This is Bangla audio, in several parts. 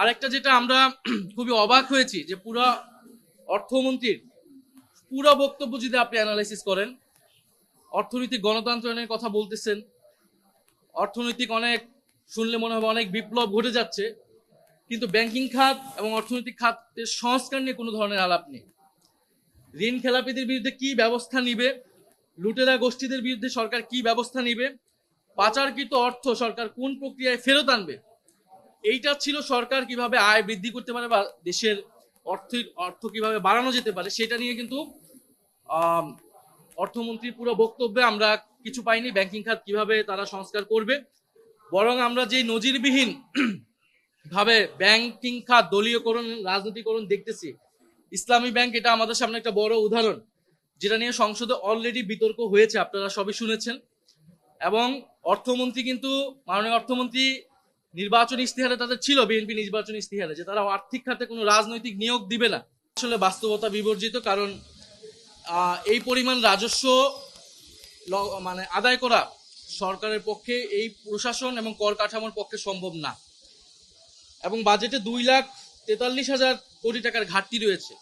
আরেকটা যেটা আমরা খুবই অবাক হয়েছি যে পুরো অর্থমন্ত্রীর পুরো বক্তব্য যদি আপনি অ্যানালাইসিস করেন, অর্থনৈতিক গণতন্ত্রের কথা বলতেছেন, অর্থনৈতিক অনেক শুনলে মনে হবে অনেক বিপ্লব ঘটে যাচ্ছে, কিন্তু ব্যাংকিং খাত এবং অর্থনৈতিক খাতের সংস্কার নিয়ে কোনো ধরনের আলাপ নেই। ঋণ খেলাপিদের বিরুদ্ধে কি ব্যবস্থা নিবে, লুটেরা গোষ্ঠীদের বিরুদ্ধে সরকার কি ব্যবস্থা নিবে, পাচারকৃত অর্থ সরকার কোন প্রক্রিয়ায় ফেরত আনবে, এইটা ছিল সরকার কিভাবে আয় বৃদ্ধি করতে পারে বা দেশের অর্থ কিভাবে বাড়ানো যেতে পারে, সেটা নিয়ে কিন্তু অর্থমন্ত্রীর পুরো বক্তব্যে আমরা কিছু পাইনি। ব্যাংকিং খাত কিভাবে তারা সংস্কার করবে, বরং আমরা যে নজিরবিহীন ভাবে ব্যাংকিং খাত দলীয়করণ রাজনীতিকরণ দেখতেছি, ইসলামী ব্যাংক এটা আমাদের সামনে একটা বড় উদাহরণ, যেটা নিয়ে সংসদে অলরেডি বিতর্ক হয়েছে, আপনারা সবই শুনেছেন। এবং অর্থমন্ত্রী কিন্তু মাননীয় অর্থমন্ত্রী নির্বাচনী ইস্তিহারে তাদের ছিল, বিএনপি নির্বাচনী ইস্তিহারে, যে তারা আর্থিক খাতে কোনো রাজনৈতিক নিয়োগ দিবে না। আসলে বাস্তবতা বিবর্জিত, কারণ এই পরিমাণ রাজস্ব মানে আদায় করা সরকারের পক্ষে, এই প্রশাসন এবং কর কাঠামোর পক্ষে সম্ভব না। এবং বাজেটে 2,43,000 কোটি টাকার ঘাটতি রয়েছে।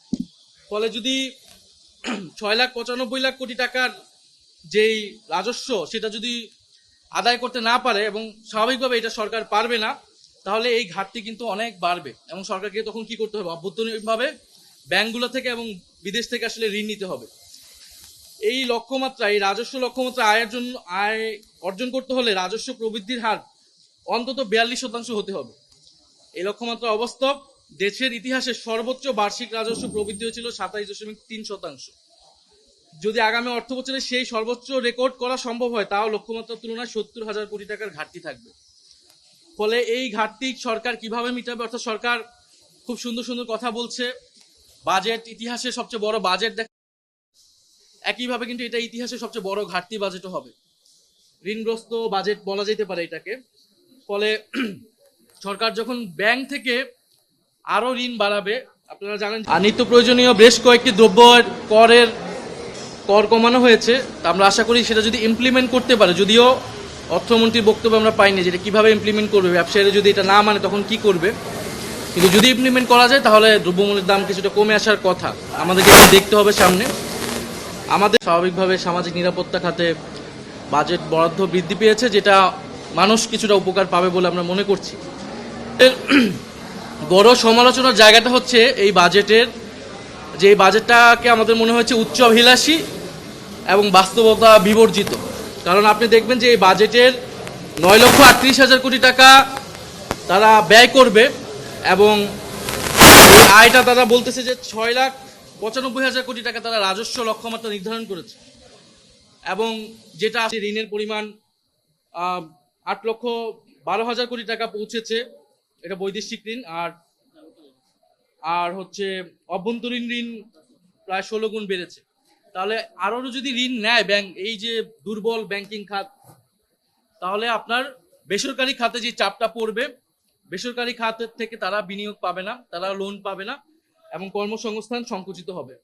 ফলে যদি 6,95,00,000 কোটি টাকার যেই রাজস্ব সেটা যদি আদায় করতে না পারে, এবং স্বাভাবিকভাবে এটা সরকার পারবে না, তাহলে এই ঘাটতি কিন্তু অনেক বাড়বে এবং সরকারকে তখন কি করতে হবে, অভ্যন্তরীণভাবে ব্যাংকগুলো থেকে এবং বিদেশ থেকে আসলে ঋণ নিতে হবে। এই লক্ষ্যমাত্রা, এই রাজস্ব লক্ষ্যমাত্রা আয় অর্জন করতে হলে রাজস্ব প্রবৃদ্ধির হার অন্তত 42% হতে হবে। এই লক্ষ্যমাত্রা অবাস্তব। দেশের ইতিহাসে সর্বোচ্চ বার্ষিক রাজস্ব প্রবৃদ্ধি হয়েছিল 27.3%। যদি আগামী অর্থ বছরে সেই সর্বোচ্চ রেকর্ড করা সম্ভব হয়, তাও লক্ষ্যমাত্রার তুলনায় 70,000 কোটি টাকার ঘাটতি থাকবে। ফলে এই ঘাটতি সরকার কিভাবে মিটাবে? অর্থাৎ সরকার খুব সুন্দর সুন্দর কথা বলছে, বাজেট ইতিহাসে সবচেয়ে বড় বাজেট দেখ, একইভাবে কিন্তু এটা ইতিহাসে সবচেয়ে বড় ঘাটতি বাজেটও হবে, ঋণগ্রস্ত বাজেট বলা যেতে পারে এটাকে। ফলে সরকার যখন ব্যাংক থেকে আরো ঋণ বাড়াবে, আপনারা জানেন নিত্য প্রয়োজনীয় বেশ কয়েকটি দ্রব্যের কর কমানো হয়েছে, আমরা আশা করি সেটা যদি ইমপ্লিমেন্ট করতে পারে, যদিও অর্থমন্ত্রীর বক্তব্য আমরা পাইনি যেটা কিভাবে ইমপ্লিমেন্ট করবে, ব্যবসায়ীরা যদি এটা না মানে তখন কি করবে, কিন্তু যদি ইমপ্লিমেন্ট করা যায় তাহলে দ্রব্যমূল্যের দাম কিছুটা কমে আসার কথা। আমাদেরকে দেখতে হবে সামনে। আমাদের স্বাভাবিকভাবে সামাজিক নিরাপত্তা খাতে বাজেট বরাদ্দ বৃদ্ধি পেয়েছে, যেটা মানুষ কিছুটা উপকার পাবে বলে আমরা মনে করছি। বড় সমালোচনার জায়গাটা হচ্ছে এই বাজেটের, যে এই বাজেটটাকে আমাদের মনে হচ্ছে উচ্চাভিলাষী এবং বাস্তবতা বিবর্জিত। কারণ আপনি দেখবেন যে এই বাজেটের 9,38,000 কোটি টাকা তারা ব্যয় করবে, এবং এই আয়টা তারা বলতেছে যে 6,95,000 কোটি টাকা তারা রাজস্ব লক্ষ্যমাত্রা নির্ধারণ করেছে, এবং যেটা ঋণের পরিমাণ 8,12,000 কোটি টাকা পৌঁছেছে, এটা বৈদেশিক ঋণ। আর হচ্ছে অভ্যন্তরীণ ঋণ প্রায় 16 গুণ বেড়েছে। তাহলে আরো যদি ঋণ নেয় ব্যাংক, এই যে দুর্বল ব্যাংকিং খাত, তাহলে আপনার বেসরকারি খাতে যে চাপটা পড়বে, বেসরকারি খাতের থেকে তারা বিনিয়োগ পাবে না, তারা লোন পাবে না, এবং কর্মসংস্থান সংকুচিত হবে।